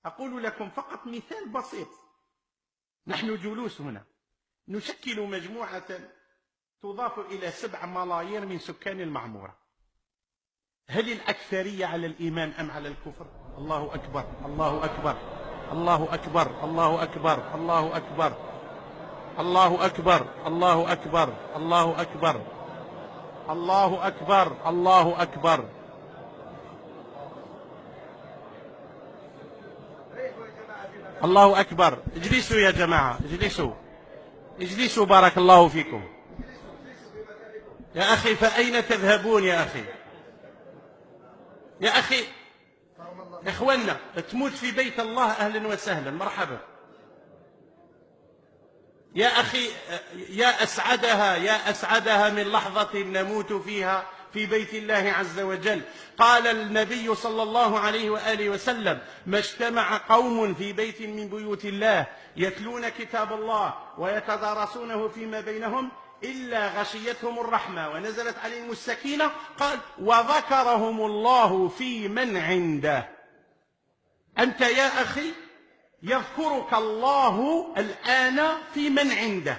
أقول لكم فقط مثال بسيط. نحن جلوس هنا نشكل مجموعة تضاف إلى 7 ملايين من سكان المعمورة. هل الأكثرية على الإيمان أم على الكفر؟ الله أكبر، الله أكبر، الله أكبر، الله أكبر، الله أكبر، الله أكبر، الله أكبر، الله أكبر، الله أكبر، الله أكبر. الله أكبر. اجلسوا يا جماعة، اجلسوا، اجلسوا بارك الله فيكم. يا أخي فأين تذهبون يا أخي؟ يا أخي إخواننا تموت في بيت الله أهلا وسهلا مرحبا. يا أخي يا أسعدها، يا أسعدها من لحظة نموت فيها في بيت الله عز وجل. قال النبي صلى الله عليه وآله وسلم: ما اجتمع قوم في بيت من بيوت الله يتلون كتاب الله ويتدارسونه فيما بينهم إلا غشيتهم الرحمة ونزلت عليهم السكينة. قال: وذكرهم الله في من عنده. أنت يا أخي يذكرك الله الآن في من عنده.